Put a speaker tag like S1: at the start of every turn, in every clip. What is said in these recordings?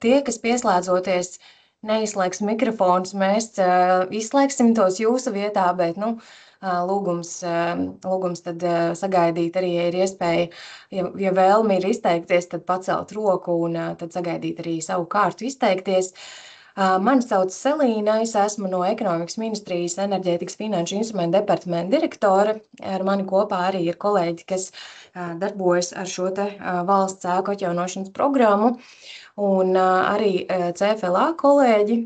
S1: tie, kas pieslēdzoties, neizslēgs mikrofons, mēs izslēgsim tos jūsu vietā, bet, lūgums tad sagaidīt arī, ja ir iespēja, ja vēlmi ir izteikties, tad pacelt roku un tad sagaidīt arī savu kārtu izteikties. Mani sauc Selīna, es esmu no Ekonomikas ministrijas enerģētikas finanšu instrumentu departamenta direktore. Ar mani kopā arī ir kolēģi, kas darbojas ar šo te valsts ēku atjaunošanas programmu. Un arī CFLA kolēģi,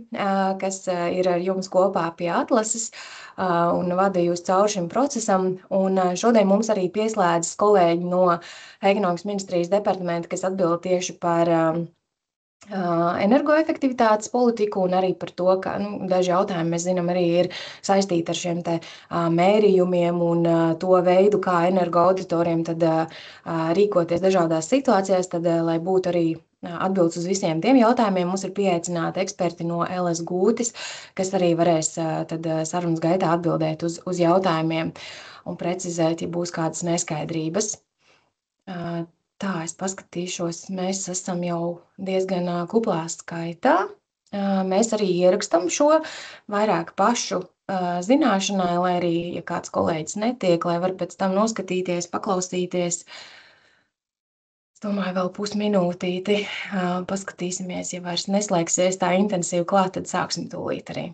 S1: kas ir ar jums kopā pie atlases un vada jūs cauri šim procesam. Un šodien mums arī pieslēdzas kolēģi no Ekonomikas ministrijas departamenta, kas atbild tieši par energoefektivitātes politiku un arī par to, ka daži jautājumi, mēs zinām, arī ir saistīti ar šiem te mērījumiem un to veidu, kā energoauditoriem tad rīkoties dažādās situācijās, tad, lai būtu arī atbildes uz visiem tiem jautājumiem, mums ir pieaicināti eksperti no LS Gūtis, kas arī varēs tad sarunas gaitā atbildēt uz jautājumiem un precizēt, ja būs kādas neskaidrības. Tā, es paskatīšos, mēs esam jau diezgan kuplā skaitā. Mēs arī ierakstam šo vairāk pašu zināšanai, lai arī, ja kāds kolēģis netiek, lai var pēc tam noskatīties, paklausīties. Es domāju, vēl pusminūtīti paskatīsimies, ja vairs neslēgsies tā intensīvi klāt, tad sāksim tūlīt arī.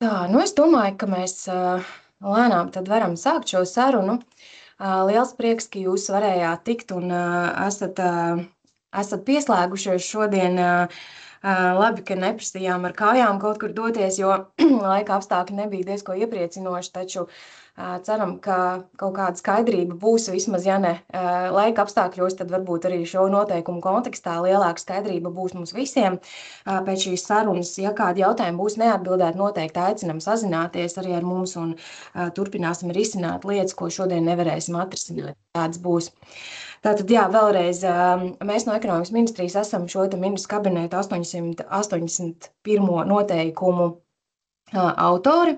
S1: Tā, es domāju, ka mēs lēnām tad varam sākt šo sarunu. Liels prieks, ka jūs varējāt tikt un esat pieslēgušies šodien. Labi, ka neprasījām ar kājām kaut kur doties, jo laika apstākļi nebija diezko iepriecinoši, taču ceram, ka kaut kāda skaidrība būs vismaz, ja ne laika apstākļos, tad varbūt arī šo noteikumu kontekstā lielāka skaidrība būs mums visiem. Pēc šīs sarunas, ja kādi jautājumi būs neatbildēti, noteikti aicinam sazināties arī ar mums un turpināsim risināt lietas, ko šodien nevarēsim atrisināt. Tāds būs. Tātad, jā, vēlreiz mēs no Ekonomikas ministrijas esam šo te ministru kabineta 881. noteikumu autori.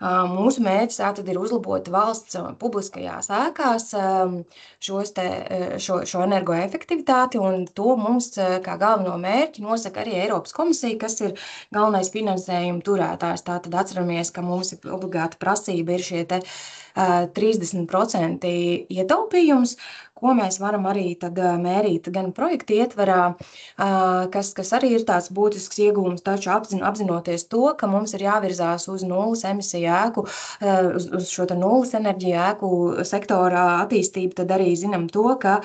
S1: Mūsu mērķis tātad ir uzlabot valsts publiskajās ēkās šo energoefektivitāti, un to mums kā galveno mērķi nosaka arī Eiropas komisija, kas ir galvenais finansējuma turētājs. Tātad atceramies, ka mums ir obligāta prasība ir šie te 30% ietaupījums, ko mēs varam arī tad mērīt gan projekta ietverā, kas arī ir tāds būtisks iegūms, taču apzinoties to, ka mums ir jāvirzās uz nulles emisiju ēku, uz šo te nulles enerģiju ēku sektorā attīstību, tad arī zinām to, ka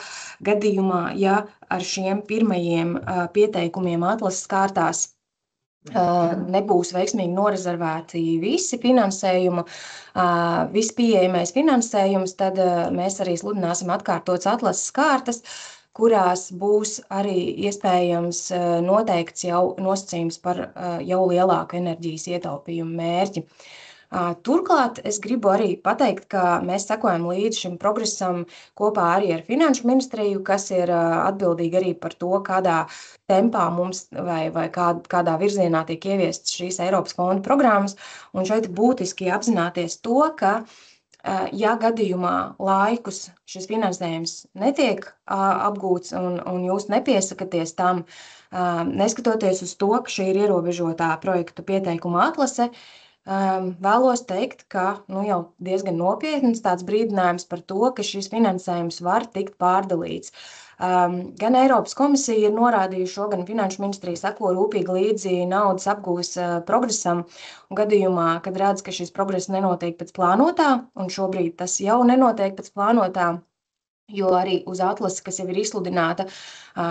S1: gadījumā, ja ar šiem pirmajiem pieteikumiem atlases kārtās nebūs veiksmīgi norezervēti visi finansējuma, viss pieejamais finansējums, tad mēs arī sludināsim atkārtotas atlases kārtas, kurās būs arī iespējams noteikts jau nosacījums par jau lielāku enerģijas ietaupījumu mērķi. Turklāt es gribu arī pateikt, ka mēs sekojam līdz šim progresam kopā arī ar Finanšu ministriju, kas ir atbildīgi arī par to, kādā tempā mums vai kādā virzienā tiek ieviestas šīs Eiropas fonda programmas. Un šeit būtiski apzināties to, ka ja gadījumā laikus šis finansējums netiek apgūts un jūs nepiesakaties tam, neskatoties uz to, ka šī ir ierobežotā projektu pieteikuma atlase, vēlos teikt, ka jau diezgan nopietns tāds brīdinājums par to, ka šis finansējums var tikt pārdalīts. Gan Eiropas komisija ir norādījuši, gan Finanšu ministrija seko rūpīgi līdzi naudas apgūves progresam, un gadījumā, kad redz, ka šis progress nenotiek pēc plānotā, un šobrīd tas jau nenotiek pēc plānotā, jo arī uz atlasi, kas jau ir izsludināta,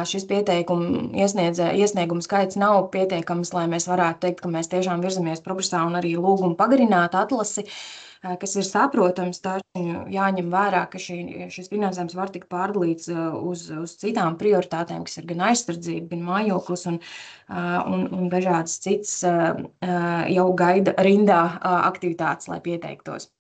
S1: šis pieteikumu iesniegumu skaits nav pietiekams, lai mēs varētu teikt, ka mēs tiešām virzamies progresā un arī lūgumu pagarināt atlasi, kas ir saprotams, taču jāņem vērā, ka šis finansējums var tikt pārdalīts uz citām prioritātēm, kas ir gan aizsardzība, gan mājoklis un dažādas citas jau gaida rindā aktivitātes, lai pieteiktos.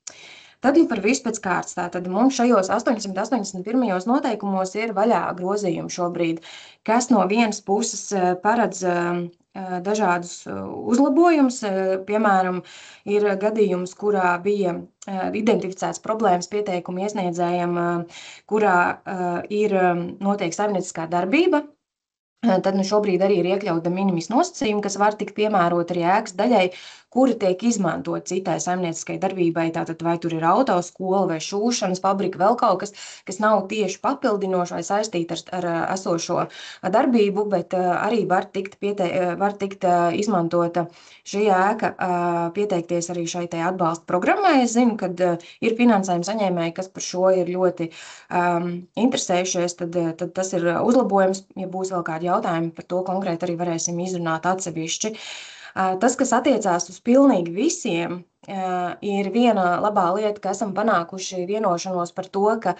S1: Tad par visu pēc kārtas. Tātad mums šajos 881. noteikumos ir vaļā grozījumi šobrīd, kas no vienas puses paredz dažādus uzlabojumus. Piemēram, ir gadījums, kurā bija identificēts problēmas pieteikumu iesniedzējiem, kurā ir noteikti saimnieciskā darbība. Tad šobrīd arī ir iekļauta de minimis nosacījumi, kas var tikt piemērot arī ēkas daļai, kura tiek izmantot citai saimnieciskai darbībai. Tātad vai tur ir autoskola vai šūšanas fabrika, vēl kaut kas, kas nav tieši papildinoši vai saistīti ar esošo darbību, bet arī var tikt izmantota šī ēka, pieteikties arī šai atbalsta programmai. Es zinu, kad ir finansējuma saņēmēji, kas par šo ir ļoti interesējušies, tad tas ir uzlabojums. Ja būs vēl kādi jautājumi, par to konkrēti arī varēsim izrunāt atsevišķi. Tas, kas attiecās uz pilnīgi visiem, ir viena labā lieta, ka esam panākuši vienošanos par to, ka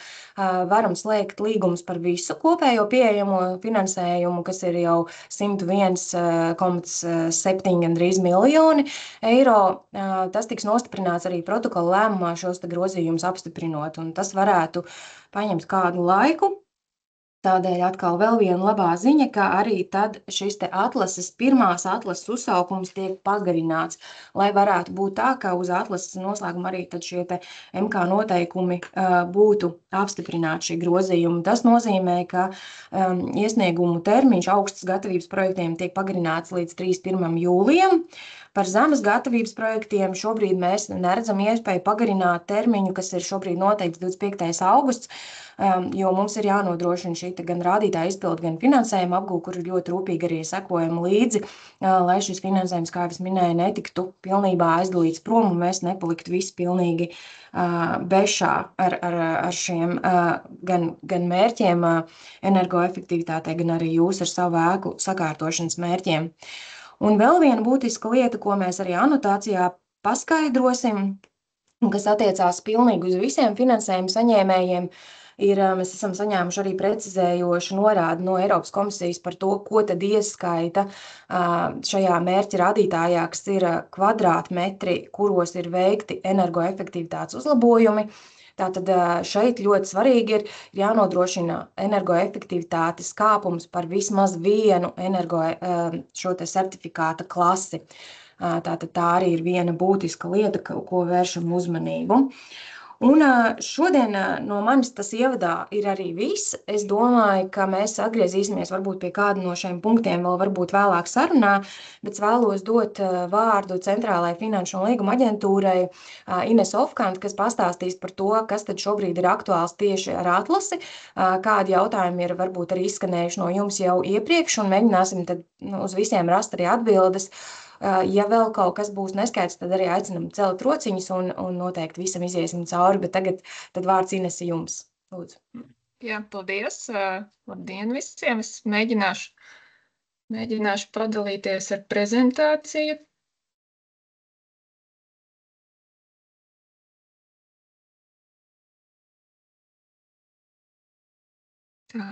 S1: varam slēgt līgumus par visu kopējo pieejamo finansējumu, kas ir jau 101,7 gandrīz miljoni eiro. Tas tiks nostiprināts arī protokola lēmumā šos grozījumus apstiprinot, un tas varētu paņemt kādu laiku. Tādēļ atkal vēl viena labā ziņa, ka arī tad šis pirmās atlases uzsaukums tiek pagarināts, lai varētu būt tā, ka uz atlases noslēguma arī tad šie MK noteikumi būtu apstiprināti šī grozījuma. Tas nozīmē, ka iesniegumu termiņš augstas gatavības projektiem tiek pagarināts līdz 31. jūlijam. Par zemes gatavības projektiem šobrīd mēs neredzam iespēju pagarināt termiņu, kas ir šobrīd noteikts 25. augusts, jo mums ir jānodrošina šī gan rādītāja izpildu, gan finansējuma apgūve, kur ļoti rūpīgi arī sekojam līdzi, lai šis finansējums, kā es minēju, netiktu pilnībā aizdalīts prom un mēs nepaliktu visi pilnīgi bešā ar šiem gan mērķiem energoefektivitātei, gan arī jūs ar savu ēku sakārtošanas mērķiem. Un vēl viena būtiska lieta, ko mēs arī anotācijā paskaidrosim, kas attiecās pilnīgi uz visiem finansējuma saņēmējiem, mēs esam saņēmuši arī precizējošu norādi no Eiropas komisijas par to, ko tad ieskaita šajā mērķa rādītājā, kas ir kvadrātmetri, kuros ir veikti energoefektivitātes uzlabojumi. Tātad šeit ļoti svarīgi ir jānodrošina energoefektivitātes kāpums par vismaz vienu šo certifikāta klasi. Tātad tā arī ir viena būtiska lieta, ko vēršam uzmanību. Un šodien no manis tas ievadā ir arī viss. Es domāju, ka mēs atgriezīsimies varbūt pie kāda no šiem punktiem vēl varbūt vēlāk sarunā, bet vēlos dot vārdu Centrālajai finanšu un līguma aģentūrai Ines Ofkant, kas pastāstīs par to, kas tad šobrīd ir aktuāls tieši ar atlasi, kādi jautājumi ir varbūt arī izskanējuši no jums jau iepriekš, un mēģināsim tad uz visiem rast arī atbildes. Ja vēl kaut kas būs neskaidrs, tad arī aicinam celt rociņus un noteikti visam iziesim cauri, bet tagad tad vārds Inese jums. Lūdzu.
S2: Jā, paldies. Labdien visiem. Es mēģināšu padalīties ar prezentāciju. Tā.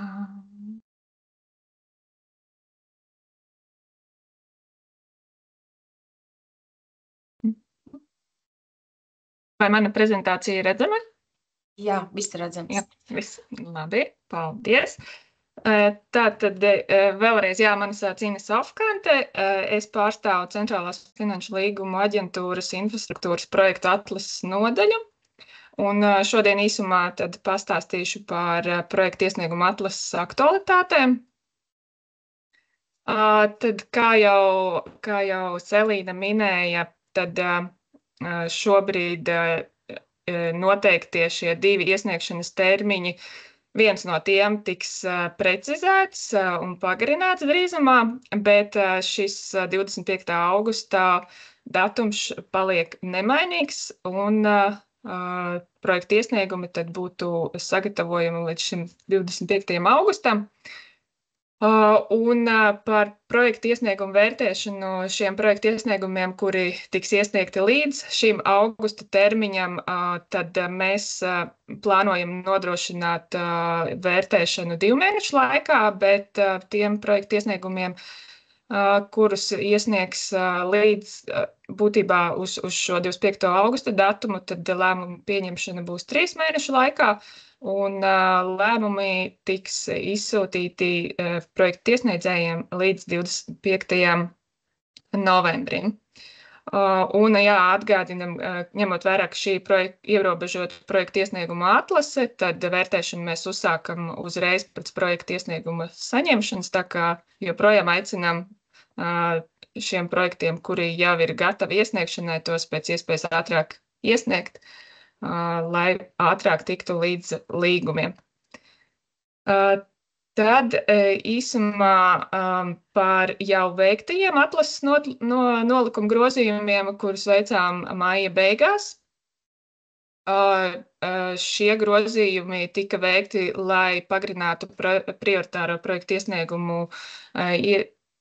S2: Vai mana prezentācija ir redzama?
S1: Jā, viss ir redzams.
S2: Jā, viss labi. Paldies. Tātad vēlreiz, mani sauc Ines Ofkante. Es pārstāvu Centrālās finanšu līguma aģentūras infrastruktūras projektu atlases nodaļu. Un šodien īsumā tad pastāstīšu par projektu iesniegumu atlases aktualitātēm. Tad, kā jau Selīna minēja, tad šobrīd noteiktie šie 2 iesniegšanas termiņi, viens no tiem tiks precizēts un pagarināts drīzumā, bet šis 25. augustā datums paliek nemainīgs un projekta iesniegumi tad būtu sagatavojami līdz šim 25. augustam. Un par projektu iesniegumu vērtēšanu šiem projektu iesniegumiem, kuri tiks iesniegti līdz šim augusta termiņam, tad mēs plānojam nodrošināt vērtēšanu 2 mēnešu laikā, bet tiem projektu iesniegumiem, kurus iesniegs līdz būtībā uz šo 25. augusta datumu, tad lēmumu pieņemšana būs 3 mēnešu laikā, un lēmumi tiks izsūtīti projektu iesniedzējiem līdz 25. novembrim. Un, jā, atgādinam, ņemot vērā, ka šī ierobežot projektu iesnieguma atlase, tad vērtēšanu mēs uzsākam uzreiz pēc projektu iesnieguma saņemšanas, tā kā joprojām aicinām šiem projektiem, kuri jau ir gatavi iesniegšanai, tos pēc iespējas ātrāk iesniegt, lai ātrāk tiktu līdz līgumiem. Tad īsumā par jau veiktajiem atlases nolikuma grozījumiem, kurus veicām maija beigās. Šie grozījumi tika veikti, lai pagarinātu prioritāro projektu iesniegumu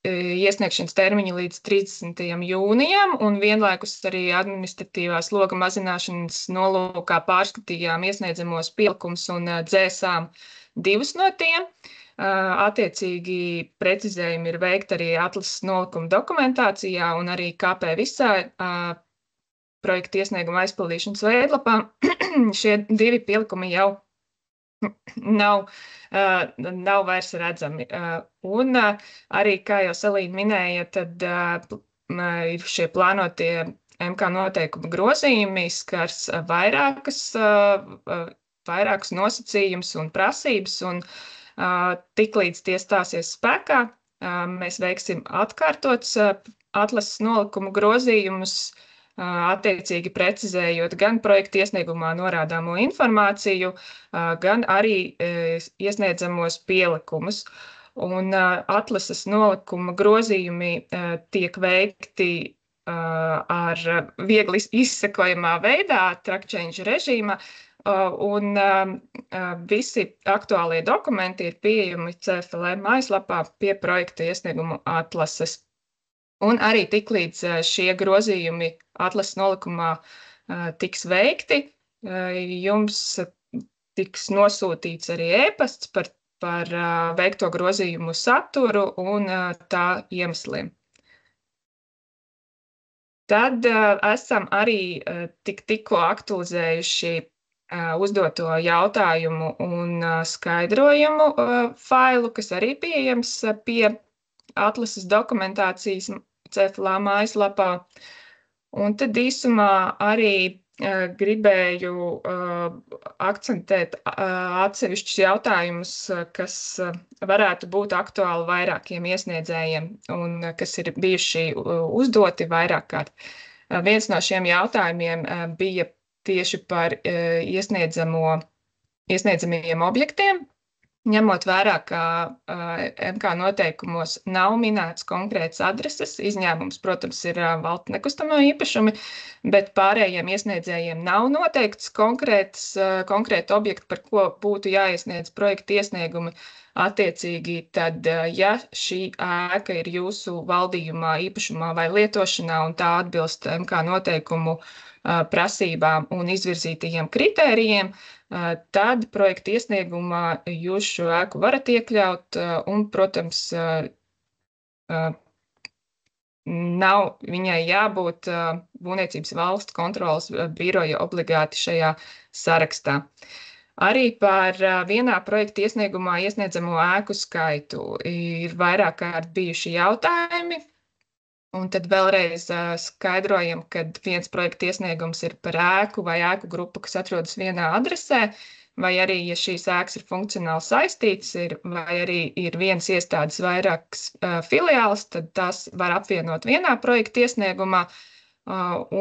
S2: iesniegšanas termiņu līdz 30. jūnijam, un vienlaikus arī administratīvā sloga mazināšanas nolūkā pārskatījām iesniedzamos pielikumus un dzēsām 2 no tiem. Attiecīgi precizējumi ir veikti arī atlases nolikuma dokumentācijā un arī KP visā projekta iesnieguma aizpildīšanas veidlapā. Šie 2 pielikumi jau nav vairs redzami. Un arī, kā jau Salīna minēja, tad ir šie plānotie MK noteikuma grozījumi skars vairākus nosacījumus un prasības, un tiklīdz tie stāsies spēkā, mēs veiksim atkārtots atlases nolikumu grozījumus, attiecīgi precizējot gan projekta iesniegumā norādāmo informāciju, gan arī iesniedzamos pielikumus. Un atlases nolikuma grozījumi tiek veikti ar viegli izsekojamā veidā, track change režīmā, un visi aktuālie dokumenti ir pieejami CFLE mājaslapā pie projekta iesniegumu atlases. Un arī tiklīdz šie grozījumi atlases nolikumā tiks veikti, jums tiks nosūtīts arī e-pasts par veikto grozījumu saturu un tā iemesliem. Tad esam arī tikko aktualizējuši uzdoto jautājumu un skaidrojumu failu, kas arī pieejams pie atlases dokumentācijas CFLA mājaslapā. Un tad īsumā arī gribēju akcentēt atsevišķus jautājumus, kas varētu būt aktuāli vairākiem iesniedzējiem un kas ir bijuši uzdoti vairāk kārt. Viens no šiem jautājumiem bija tieši par iesniedzamajiem objektiem, ņemot vērā, ka MK noteikumos nav minēts konkrēts adreses, izņēmums, protams, ir valsts nekustamo īpašumi, bet pārējiem iesniedzējiem nav noteikts konkrēti objekti, par ko būtu jāiesniedz projekta iesniegumi. Attiecīgi, tad, ja šī ēka ir jūsu valdījumā, īpašumā vai lietošanā un tā atbilst MK noteikumu prasībām un izvirzītajiem kritērijiem, tad projekta iesniegumā jūs šo ēku varat iekļaut un, protams, nav viņai jābūt Būvniecības valsts kontroles biroja obligāti šajā sarakstā. Arī par vienā projekta iesniegumā iesniedzamo ēku skaitu ir vairāk kārt bijuši jautājumi. Un tad vēlreiz skaidrojam, ka viens projekta iesniegums ir par ēku vai ēku grupu, kas atrodas vienā adresē, vai arī, ja šīs ēkas ir funkcionāli saistītas, vai arī ir vienas iestādes vairākas filiāles, tad tās var apvienot vienā projekta iesniegumā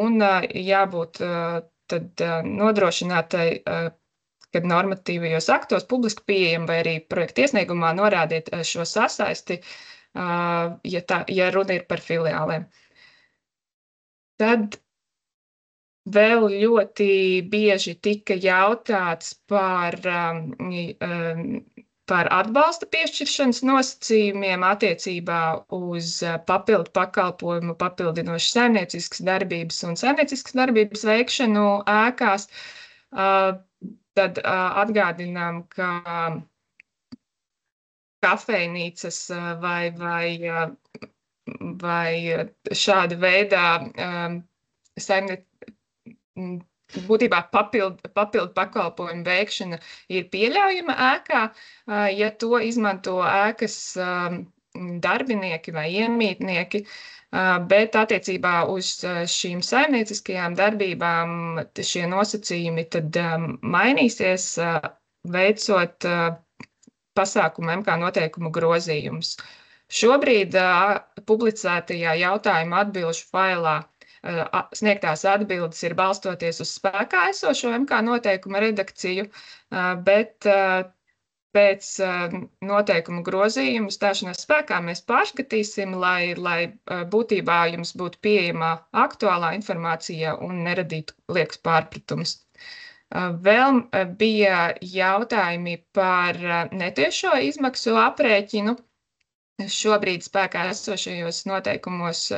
S2: un jābūt tad nodrošinātai, kad normatīvajos aktos publiski pieejam vai arī projekta iesniegumā norādiet šo sasaisti, ja runa ir par filiālēm. Tad vēl ļoti bieži tika jautāts par atbalsta piešķiršanas nosacījumiem attiecībā uz papildu pakalpojumu, papildinošas saimnieciskas darbības un saimnieciskas darbības veikšanu ēkās. Tad atgādinām, ka kafejnīcas vai šāda veidā būtībā papildu pakalpojumu veikšana ir pieļaujama ēkā, ja to izmanto ēkas darbinieki vai iemītnieki, bet attiecībā uz šīm saimnieciskajām darbībām šie nosacījumi tad mainīsies, veicot pasākumu MK noteikumu grozījumus. Šobrīd publicētajā jautājuma atbilžu failā sniegtās atbildes ir balstoties uz spēkā esošo MK noteikuma redakciju, bet pēc noteikumu grozījumu stāšanās spēkā mēs pārskatīsim, lai būtībā jums būtu pieejama aktuālā informācija un neradītu liekas pārpratumus. Vēl bija jautājumi par netiešo izmaksu aprēķinu. Šobrīd spēkā esošajos noteikumos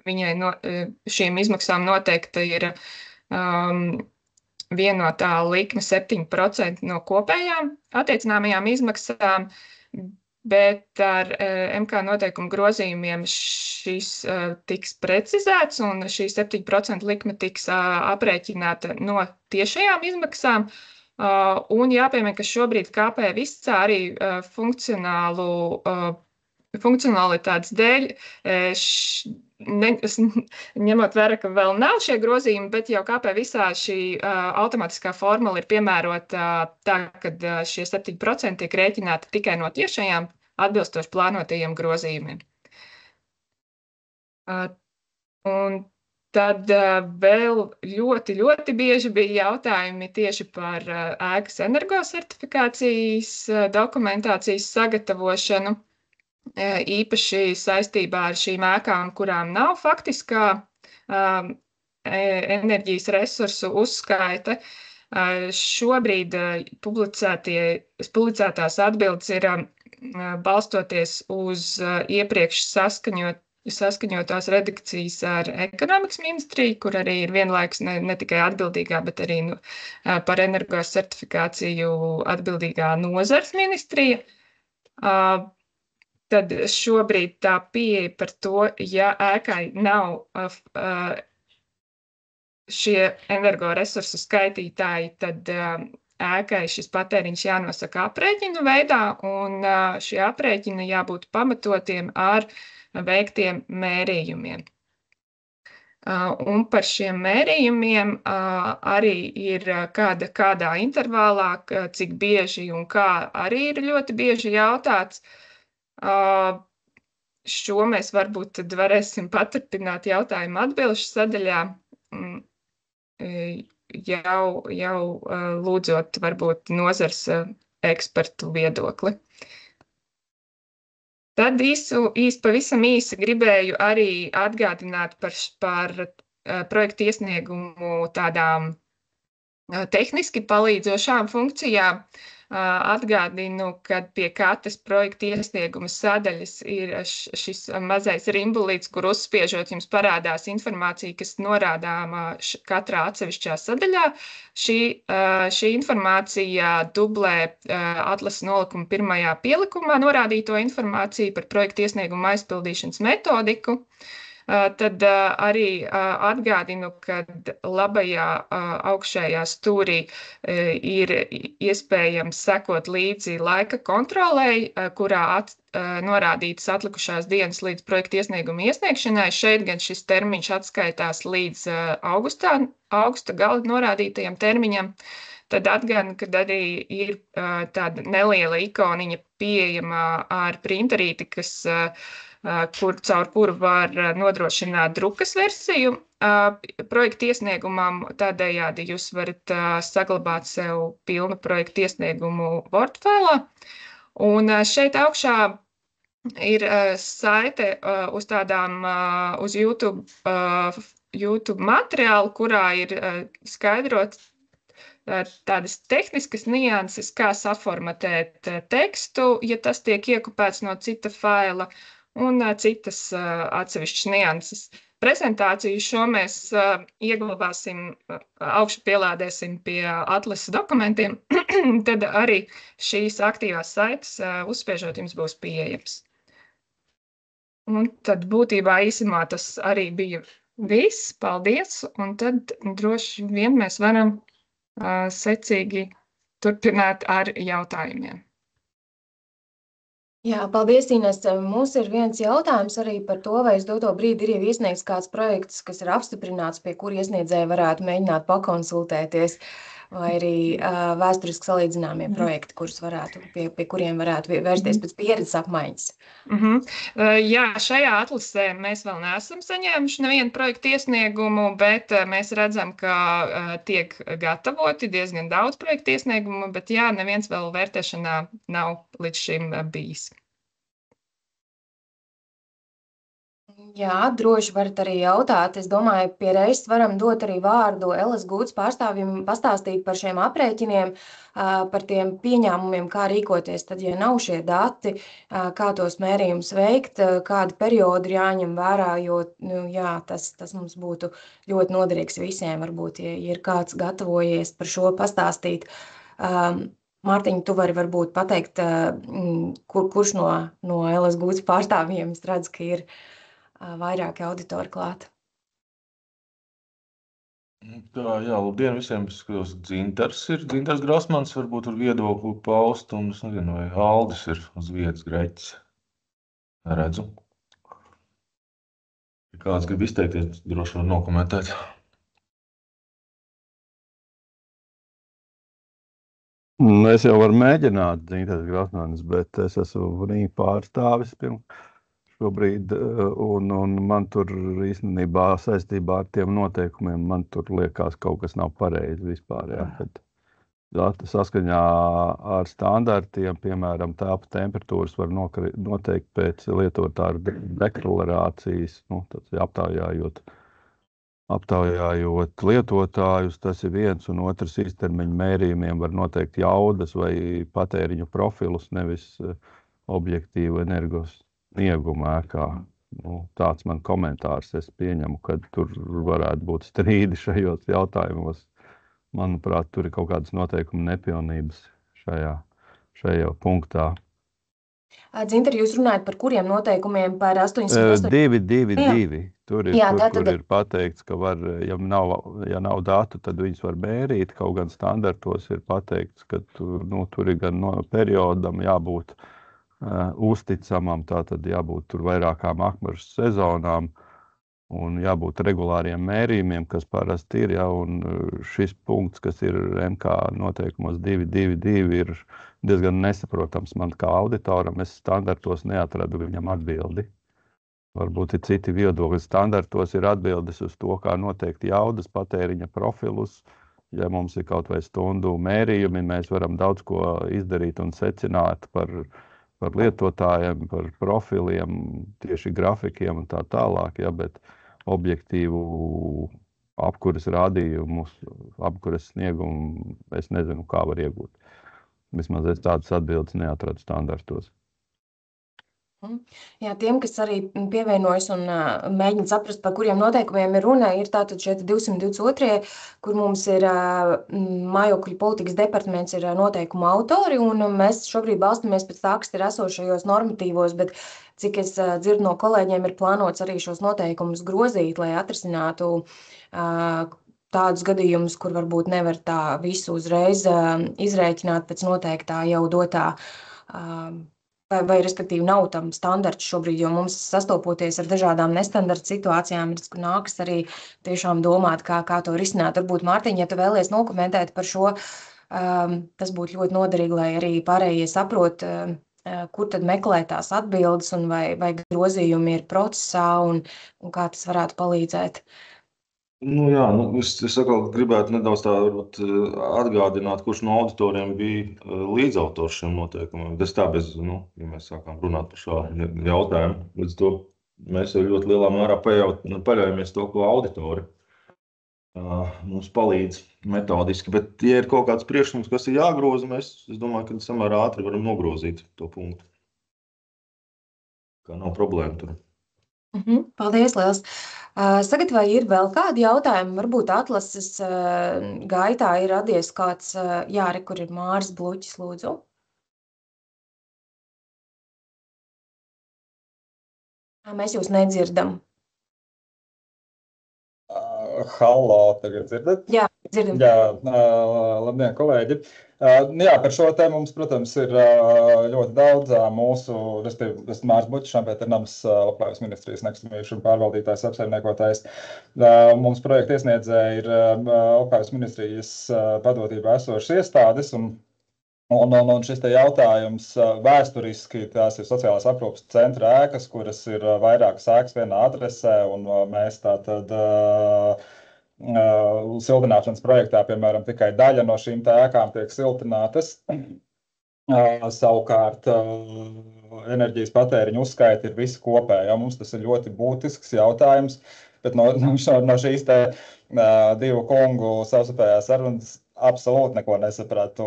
S2: šīm izmaksām noteikta ir vienotā likme 7% no kopējām attiecināmajām izmaksām, bet ar MK noteikumu grozījumiem šis tiks precizēts un šī 7% likme tiks aprēķināta no tiešajām izmaksām. Un jāpiemina, ka šobrīd KP Viscā arī funkcionalitātes dēļ, ņemot vērā, ka vēl nav šie grozījumi, bet jau KP Visā šī automātiskā formula ir piemērota tā, kad šie 7% tiek rēķināti tikai no tiešajām atbilstoši plānotajiem grozījumiem. Un tad vēl ļoti bieži bija jautājumi tieši par ēkas energosertifikācijas dokumentācijas sagatavošanu, īpaši saistībā ar šīm ēkām, kurām nav faktiskā enerģijas resursu uzskaite. Šobrīd publicētās atbildes ir balstoties uz iepriekš saskaņotās redakcijas ar ekonomikas ministriju, kur arī ir vienlaikus ne tikai atbildīgā, bet arī par energosertifikāciju atbildīgā nozars ministrija. Tad šobrīd tā pieeja par to, ja ēkai nav šie energoresursu skaitītāji, tad ēkai šis patēriņš jānosaka aprēķinu veidā, un šie aprēķini jābūt pamatotiem ar veiktiem mērījumiem. Un par šiem mērījumiem arī ir kādā intervālā, cik bieži un kā arī ir ļoti bieži jautāts. Šo mēs varbūt tad varēsim paturpināt jautājumu atbilžu sadaļā, jau lūdzot varbūt nozars ekspertu viedokli. Tad pavisam īsi gribēju arī atgādināt par projektu iesniegumu tādām tehniski palīdzošām funkcijām. Atgādinu, ka pie katras projekta iesnieguma sadaļas ir šis mazais rimbulīts, kur uzspiežot jums parādās informācija, kas norādāma katrā atsevišķā sadaļā. Šī informācija dublē atlases nolikuma pirmajā pielikumā norādīto informāciju par projekta iesnieguma aizpildīšanas metodiku. Tad arī atgādinu, ka labajā augšējā stūrī ir iespējams sekot līdzi laika kontrolei, kurā norādītas atlikušās dienas līdz projekta iesnieguma iesniegšanai. Šeit gan šis termiņš atskaitās līdz augusta gala norādītajam termiņam. Tad atgādinu, ka arī ir tāda neliela ikoniņa pieejama ar printerīti, caur kuru var nodrošināt drukas versiju projekta iesniegumam. Tādējādi jūs varat saglabāt sev pilnu projekta iesniegumu Word failā. Un šeit augšā ir saite uz YouTube materiālu, kurā ir skaidrots tādas tehniskas nianses, kā saformatēt tekstu, ja tas tiek iekopēts no cita faila, un citas atsevišķas nianses. Prezentāciju šo mēs ieglabāsim, augšu pielādēsim pie atlases dokumentiem, tad arī šīs aktīvās saites uzspiežot jums būs pieejams. Un tad būtībā īsumā tas arī bija viss. Paldies! Un tad droši vien mēs varam secīgi turpināt ar jautājumiem.
S1: Jā, paldies, Ines. Mums ir viens jautājums arī par to, vai uz doto brīdi ir jau iesniegts kāds projekts, kas ir apstiprināts, pie kura iesniedzēja varētu mēģināt pakonsultēties, vai arī vēsturiski salīdzināmie projekti, pie kuriem varētu vērsties pēc pieredzes apmaiņas.
S2: Jā, šajā atlasē mēs vēl neesam saņēmuši nevienu projektu iesniegumu, bet mēs redzam, ka tiek gatavoti diezgan daudz projektu iesniegumu, bet jā, neviens vēl vērtēšanā nav līdz šim bijis.
S1: Jā, droši varat arī jautāt. Es domāju, pie reizes varam dot arī vārdu Elas Gūtas pārstāvjiem pastāstīt par šiem aprēķiniem, par tiem pieņēmumiem, kā rīkoties tad, ja nav šie dati, kā tos mērījumus veikt, kādi periodi ir jāņem vērā, jo jā, tas mums būtu ļoti noderīgs visiem, varbūt, ja ir kāds gatavojies par šo pastāstīt. Mārtiņ, tu vari varbūt pateikt, kurš no Elas Gūtas pārstāvjiem, es redzu, ka ir vairāki auditori klāt.
S3: Tā, jā, labdien visiem. Es skatos, Dzintars Grasmans varbūt ar viedokli paust, un es nezinu, vai Aldis ir uz vietas Greķis. Redzu. Ja kāds grib izteikties, droši var nokomentēt.
S4: Es jau varu mēģināt, Dzintars Grasmanis, bet es esmu viņa pārstāvis šobrīd, un man tur īstenībā saistībā ar tiem noteikumiem, man tur liekas kaut kas nav pareizi vispār. Jā, kad dati saskaņā ar standartiem, piemēram, tāpa temperatūras var noteikt pēc lietotāja deklarācijas, aptaujājot lietotājus, tas ir viens, un otrs īstermiņa mērījumiem var noteikt jaudas vai patēriņu profilus, nevis objektīvu energos sniegumu ēkā. Tāds man komentārs. Es pieņemu, ka tur varētu būt strīdi šajos jautājumos. Manuprāt, tur ir kaut kādas noteikuma nepilnības šajā punktā.
S1: Dzintar, jūs runājat par kuriem noteikumiem? Par 808?
S4: 222. Tur ir pateikts, ka var, ja nav datu, tad viņus var mērīt. Kaut gan standartos ir pateikts, ka tur ir gan no periodam jābūt uzticamam, tātad jābūt tur vairākām akmešu sezonām un jābūt regulāriem mērījumiem, kas parasti ir, ja, un šis punkts, kas ir MK noteikumos 222, ir diezgan nesaprotams man kā auditoram. Es standartos neatradu viņam atbildi. Varbūt ir citi viedokļi. Standartos ir atbildes uz to, kā noteikt jaudas, patēriņa profilus. Ja mums ir kaut vai stundu mērījumi, mēs varam daudz ko izdarīt un secināt par lietotājiem, par profiliem, tieši grafikiem un tā tālāk, ja, bet objektīvu apkuras rādījumus, apkuras sniegumu es nezinu, kā var iegūt. Vismaz es tādas atbildes neatradu standartos.
S1: Jā, tiem, kas arī pievienojas un mēģina saprast, par kuriem noteikumiem ir runa, ir tātad šeit 222, kur mums ir mājokļu politikas departaments ir noteikumu autori, un mēs šobrīd balstamies pēc tā, kas ir esošajos normatīvos, bet cik es dzirdu no kolēģiem, ir plānots arī šos noteikumus grozīt, lai atrisinātu tādus gadījumus, kur varbūt nevar tā visu uzreiz izrēķināt pēc noteiktā jau dotā vai respektīvi nav tam standarts šobrīd, jo mums sastopoties ar dažādām nestandarta situācijām, nākas arī tiešām domāt, kā to risināt. Varbūt, Mārtiņ, ja tu vēlies nokomentēt par šo, tas būtu ļoti noderīgi, lai arī pārējie saprot, kur tad meklēt tās atbildes un vai grozījumi ir procesā un kā tas varētu palīdzēt.
S3: Es atkal gribētu nedaudz tā varbūt atgādināt, kurš no auditoriem bija līdzautors šiem noteikumiem. Tas tā bez, ja mēs sākām runāt par šo jautājumu, līdz to mēs jau ļoti lielā mērā paļaujamies to, ko auditori mums palīdz metodiski. Bet, ja ir kaut kāds priekšlikums, kas ir jāgroza, es domāju, ka samērā ātri varam nogrozīt to punktu. Kā nav problēma tur.
S1: Paldies, liels! Sagad, vai ir vēl kādi jautājumi? Varbūt atlases gaitā ir radies kāds, kur ir Māris Bluķis, lūdzu. Mēs jūs nedzirdam.
S5: Hallo, tagad dzirdat?
S1: Jā, dzirdam.
S5: Jā, labdien, kolēģi. Jā, par šo tēmu mums, protams, ir ļoti daudz mūsu, respektīvi, Mārs Buķis, Šampēternams, Labklājības ministrijas nekustamību pārvaldītājs, apsaimniekotājs. Mums projekta iesniedzēji ir Labklājības ministrijas padotībā esošas iestādes, un šis te jautājums vēsturiski tās ir sociālās aprūpes centra ēkas, kuras ir vairākas ēkas vienā adresē, un mēs tātad siltināšanas projektā, piemēram, tikai daļa no šīm ēkām tiek siltinātas. Savukārt enerģijas patēriņu uzskaita ir visi kopēji. Mums tas ir ļoti būtisks jautājums, bet no šīs te divu kungu savstarpējās sarunas absolūti neko nesapratu,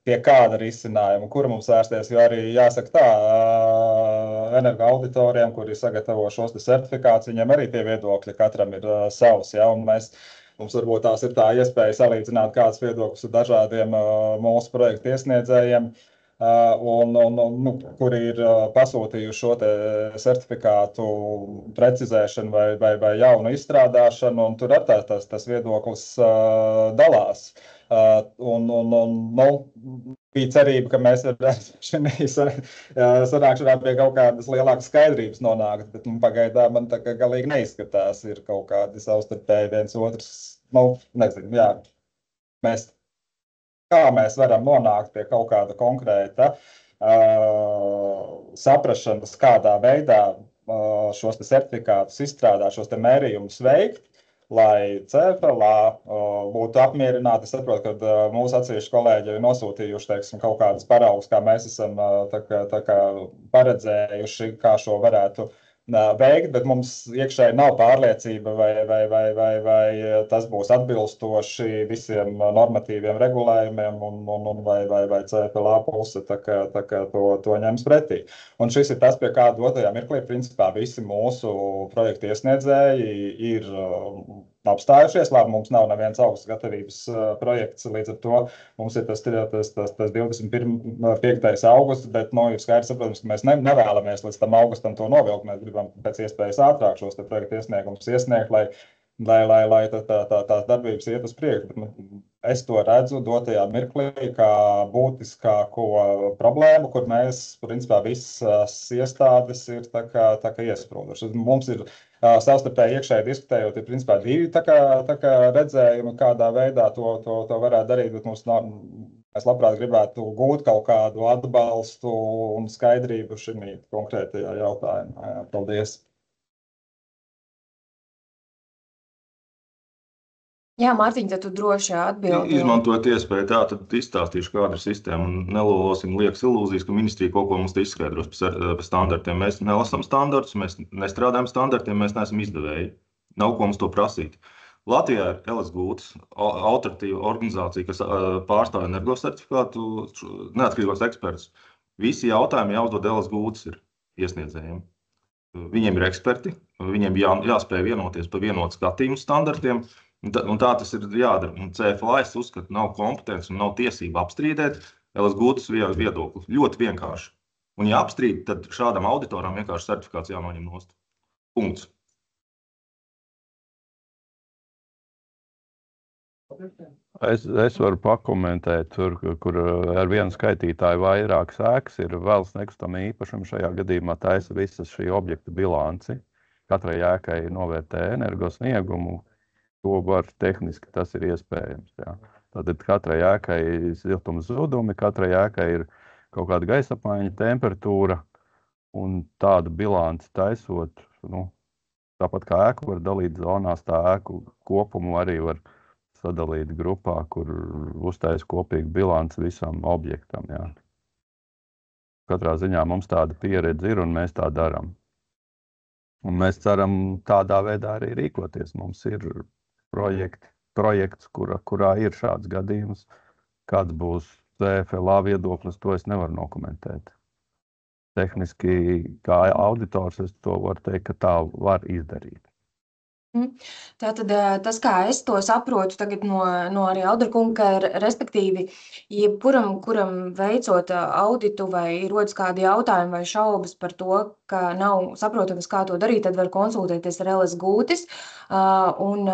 S5: pie kāda risinājuma, kura mums vērsties, jo arī jāsaka tā, energoauditoriem, kuri sagatavo šos certifikātus, viņiem arī tie viedokļi katram ir savs, ja, un mums varbūt tās ir tā iespēja salīdzināt kāds viedoklis ar dažādiem mūsu projektu iesniedzējiem, kuri ir pasūtījuši šo te certifikātu precizēšanu vai jaunu izstrādāšanu, un tur arī tas viedoklis dalās. Bija cerība, ka mēs sanākšanā pie kaut kādas lielākas skaidrības nonākt, bet pagaidām man tā kā galīgi neizskatās, ir kaut kādi savstarpēji viens otrs, nezinu, jā, kā mēs varam nonākt pie kaut kāda konkrēta saprašanas, kādā veidā šos certifikātus izstrādāt, šos mērījumus veikt, lai CFLA būtu apmierināti. Es saprotu, ka mūsu atsevišķi kolēģi ir nosūtījuši, teiksim, kaut kādas paraugus, kā mēs esam tā kā paredzējuši, kā šo varētu veikt, bet mums iekšēji nav pārliecība, vai tas būs atbilstoši visiem normatīviem regulējumiem, vai CFLA puse tā kā to ņems pretī. Un šis ir tas, pie kā dotajā mirklī, principā, visi mūsu projektu iesniedzēji ir apstājušies. Labi, mums nav neviens augstas gatavības projekts, līdz ar to mums ir tas 25. augusts, bet ir skaidrs, saprotams, ka mēs nevēlamies līdz tam augustam to novilkt. Mēs gribam pēc iespējas ātrāk šos projektu iesniegumus iesniegt, lai tās darbības iet uz priekšu. Es to redzu dotajā mirklī kā būtiskāko problēmu, kur mēs, principā, visas iestādes ir tā kā iesprūdušas. Mums ir savstarpēji iekšēji diskutējot, ir principā divi tā kā redzējumi, kādā veidā to varētu darīt, bet mēs labprāt gribētu gūt kaut kādu atbalstu un skaidrību šim konkrētajā jautājumā. Paldies!
S1: Jā, Mārtiņ, tad tu droši atbildi.
S3: Izmantojot iespēju, tad izstāstīšu, kāda ir sistēma, un nelolosim liekas ilūzijas, ka ministrija kaut ko mums te izskaidros par standartiem. Mēs nelasām standartus, mēs nestrādājam standartiem, mēs neesam izdevēji. Nav ko mums to prasīt. Latvijā ir LS Gūtas, autoritīva organizācija, kas pārstāv energosertifikātu neatkarīgos ekspertus. Visi jautājumi jāuzdod LS Gūtas ir iesniedzējiem. Viņiem ir eksperti, viņiem jāspēj vienoties par vienotu skatījumu standartiem, un tā tas ir jādara. Un CFLA, es uzskatu, nav kompetents un nav tiesība apstrīdēt LS Gūtas viedokli. Ļoti vienkārši. Un ja apstrīd, tad šādam auditoram vienkārši certifikāts jānoņem nost. Punkts.
S4: Es varu pakomentēt, kur ar vienu skaitītāju vairākas ēkas ir valsts nekustamā īpašuma. Šajā gadījumā taisa visas šī objekta bilanci. Katrai ēkai novērtē energosniegumu. To var tehniski, tas ir iespējams. Jā. Tātad katrai ēkai ir siltuma zudumi, katrai ēkai ir kaut kāda gaisa apmaiņa, temperatūra, un tādu bilanci taisot, tāpat kā ēku var dalīt zonās, tā ēku kopumu arī var sadalīt grupā, kur uztais kopīgi bilanci visam objektam. Jā. Katrā ziņā mums tāda pieredze ir, un mēs tā darām. Un mēs ceram tādā veidā arī rīkoties. Mums ir projekts, kurā ir šāds gadījums. Kāds būs CFLA viedoklis, to es nevaru nokomentēt. Tehniski, kā auditors, es to varu teikt, ka tā var izdarīt.
S1: Tātad tas, kā es to saprotu tagad no arī Aldra kunga, respektīvi, jebkuram, kuram veicot auditu vai rodas kādi jautājumi vai šaubas par to, ka nav saprotams, kā to darīt, tad var konsultēties ar LS Gūtis. Un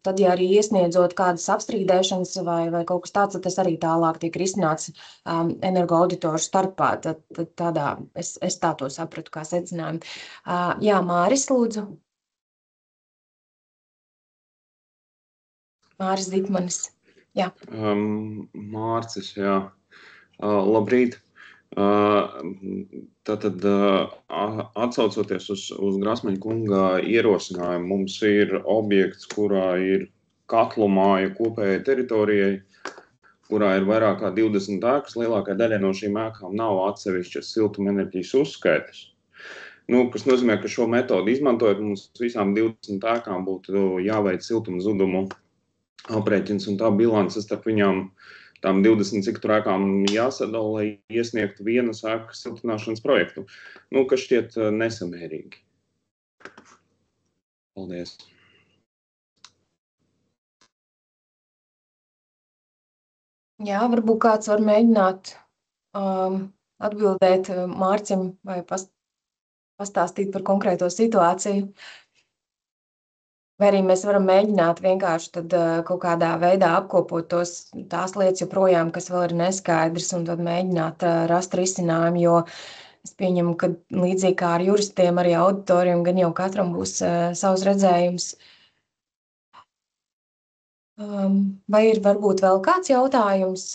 S1: tad, ja arī iesniedzot kādas apstrīdēšanas vai kaut kas tāds, tad tas arī tālāk tiek risināts energoauditoru starpā. Tad tādā, es tā to sapratu, kā secinājumu. Jā, Māris, lūdzu. Māris Ditmanis. Jā.
S6: Mārcis, jā. Labrīt. Tātad, atsaucoties uz Grasmaņa kunga ierosinājumu, mums ir objekts, kurā ir katlu māja kopējai teritorijai, kurā ir vairāk kā 20 ēkas. Lielākai daļai no šīm ēkām nav atsevišķas siltumenerģijas uzskaites. Kas nozīmē, ka šo metodu izmantojot, mums visām 20 ēkām būtu jāveic siltuma zudumu aprēķins, un tā bilance starp viņām, tām 20 cik tur ēkām jāsadala, lai iesniegtu vienas ēkas siltināšanas projektu, kas šķiet nesamērīgi. Paldies.
S1: Jā, varbūt kāds var mēģināt atbildēt Mārcim vai pastāstīt par konkrēto situāciju. Vai arī mēs varam mēģināt vienkārši tad kaut kādā veidā apkopot tās lietas joprojām, kas vēl ir neskaidrs, un tad mēģināt rast risinājumu, jo es pieņemu, ka līdzīgi kā ar juristiem, arī auditoriem, gan jau katram būs savs redzējums. Vai ir varbūt vēl kāds jautājums?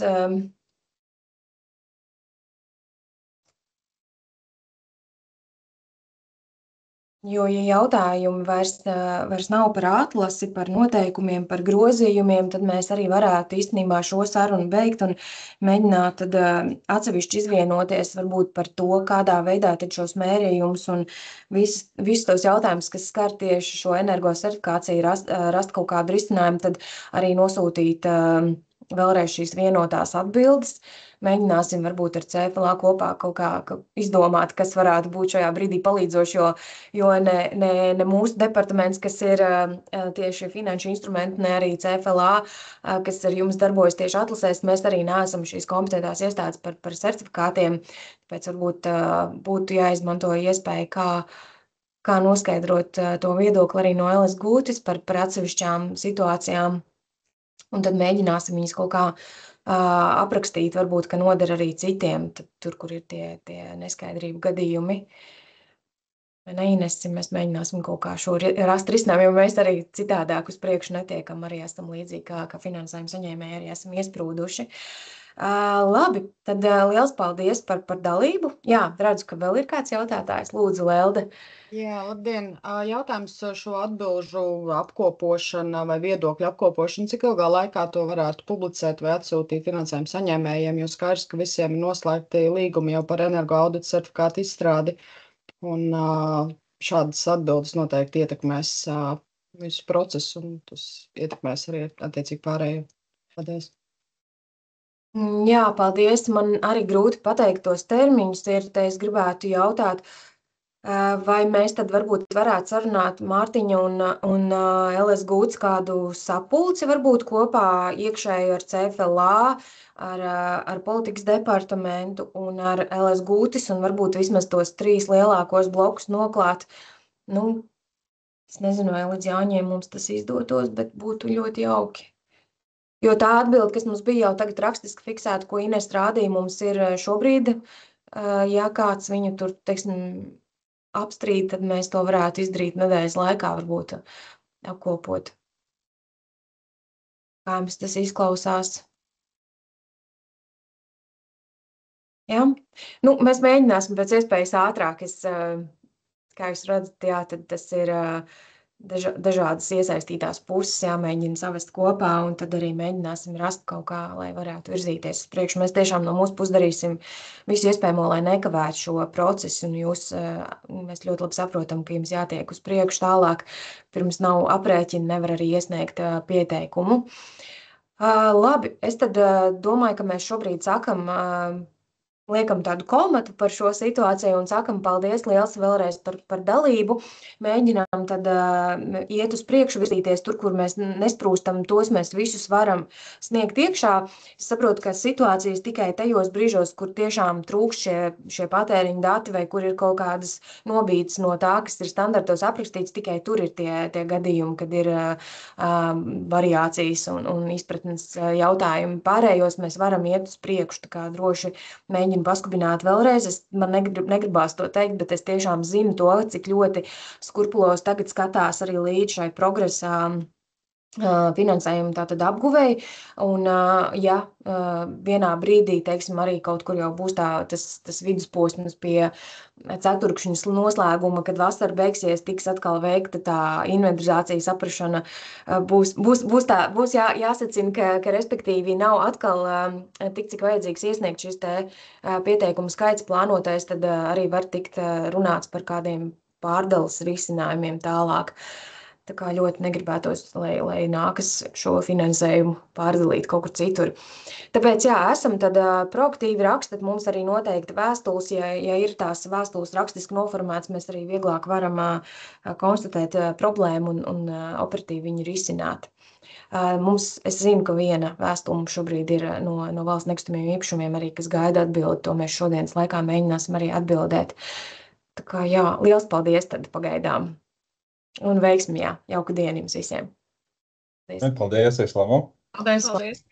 S1: Jo, ja jautājumi vairs nav par atlasi, par noteikumiem, par grozījumiem, tad mēs arī varētu īstenībā šo sarunu beigt un mēģināt tad atsevišķi izvienoties varbūt par to, kādā veidā tad šos mērījumus un visus tos jautājumus, kas skar tieši šo energosertifikāciju, rast kaut kādu risinājumu, tad arī nosūtīt vēlreiz šīs vienotās atbildes. Mēģināsim varbūt ar CFLA kopā kaut kā izdomāt, kas varētu būt šajā brīdī palīdzoši, jo ne mūsu departaments, kas ir tieši finanšu instrumenti, ne arī CFLA, kas ar jums darbojas tieši atlasēs, mēs arī neesam šīs kompetentās iestādes par certifikātiem, tāpēc varbūt būtu jāizmanto iespēja, kā noskaidrot to viedokli arī no LS Gūtis par atsevišķām situācijām, un tad mēģināsim viņas kaut kā aprakstīt, varbūt, ka noder arī citiem, tur, kur ir tie neskaidrību gadījumi. Vai ne, Inesi, mēs mēģināsim kaut kā šo rast risinājumu, jo mēs arī citādāk uz priekšu netiekam, arī esam līdzīgi kā finansējuma saņēmēji, arī esam iesprūduši. Labi, tad liels paldies par dalību. Jā, redzu, ka vēl ir kāds jautātājs. Lūdzu, Lelde.
S7: Jā, labdien. Jautājums šo atbilžu apkopošana vai viedokļu apkopošana, cik ilgā laikā to varētu publicēt vai atsūtīt finansējuma saņēmējiem, jo skaidrs, ka visiem ir noslēgti līgumi jau par energoaudita certifikātu izstrādi, un šādas atbildes noteikti ietekmēs visu procesu, un tas ietekmēs arī attiecīgi pārējo. Paldies.
S1: Jā, paldies. Man arī grūti pateikt tos termiņus, te es gribētu jautāt, vai mēs tad varbūt varētu sarunāt Mārtiņu un LS Gūtis kādu sapulci varbūt kopā iekšēju ar CFLA, ar politikas departamentu un ar LS Gūtis un varbūt vismaz tos 3 lielākos blokus noklāt. Es nezinu, vai līdz Jāņiem mums tas izdotos, bet būtu ļoti jauki. Jo tā atbilde, kas mums bija jau tagad rakstiski fiksēta, ko Ines rādīja, mums ir šobrīd, ja kāds viņu tur, teiksim, apstrīd, tad mēs to varētu izdarīt nedēļas laikā, varbūt apkopot. Kā jums tas izklausās? Jā? Mēs mēģināsim pēc iespējas ātrāk. Kā jūs redzat, jā, tad tas ir dažādas iesaistītās puses jāmēģina savest kopā, un tad arī mēģināsim rast kaut kā, lai varētu virzīties uz priekšu. Mēs tiešām no mūsu puses darīsim visu iespējamo, lai nekavētu šo procesu, un mēs ļoti labi saprotam, ka jums jātiek uz priekšu tālāk, pirms nav aprēķina, nevar arī iesniegt pieteikumu. Labi, es tad domāju, ka mēs šobrīd sakam liekam tādu komatu par šo situāciju un sakam paldies liels vēlreiz par dalību. Mēģinām tad iet uz priekšu, virzīties tur, kur mēs nesprūstam, tos mēs visus varam sniegt iekšā. Es saprotu, ka situācijas tikai tajos brīžos, kur tiešām trūkst šie patēriņa dati vai kur ir kaut kādas nobīdes no tā, kas ir standartos aprakstīts, tikai tur ir tie gadījumi, kad ir variācijas un izpratnes jautājumi. Pārējos mēs varam iet uz priekšu, tā kā droši mēģinu paskubināt vēlreiz. Man negribās to teikt, bet es tiešām zinu to, cik ļoti skrupulos tagad skatās arī līdz šai progresā finansējumu tātad apguvēji. Un, ja vienā brīdī, teiksim, arī kaut kur jau būs tas vidusposms pie ceturkšņas noslēguma, kad vasara beigsies, tiks atkal veikta tā inventarizācija, saprašana, būs jāsacina, ka respektīvi nav atkal tik, cik vajadzīgs iesniegt šis pieteikumu skaits plānotais, tad arī var tikt runāts par kādiem pārdales risinājumiem tālāk. Tā kā ļoti negribētos, lai nākas šo finansējumu pārdalīt kaut kur citur. Tāpēc, esam tad proaktīvi rakstat, mums arī noteikti vēstules, ja ir tās vēstules rakstiski noformēts, mēs arī vieglāk varam konstatēt problēmu un operatīvi viņu risināt. Es zinu, ka viena vēstule mums šobrīd ir no valsts nekustamiem īpašumiem arī, kas gaida atbildi, to mēs šodienas laikā mēģināsim arī atbildēt. Tā kā, liels paldies tad pagaidām. Un veiksmi, jauku dienu jums visiem.
S5: Paldies, Islamu!
S2: Paldies!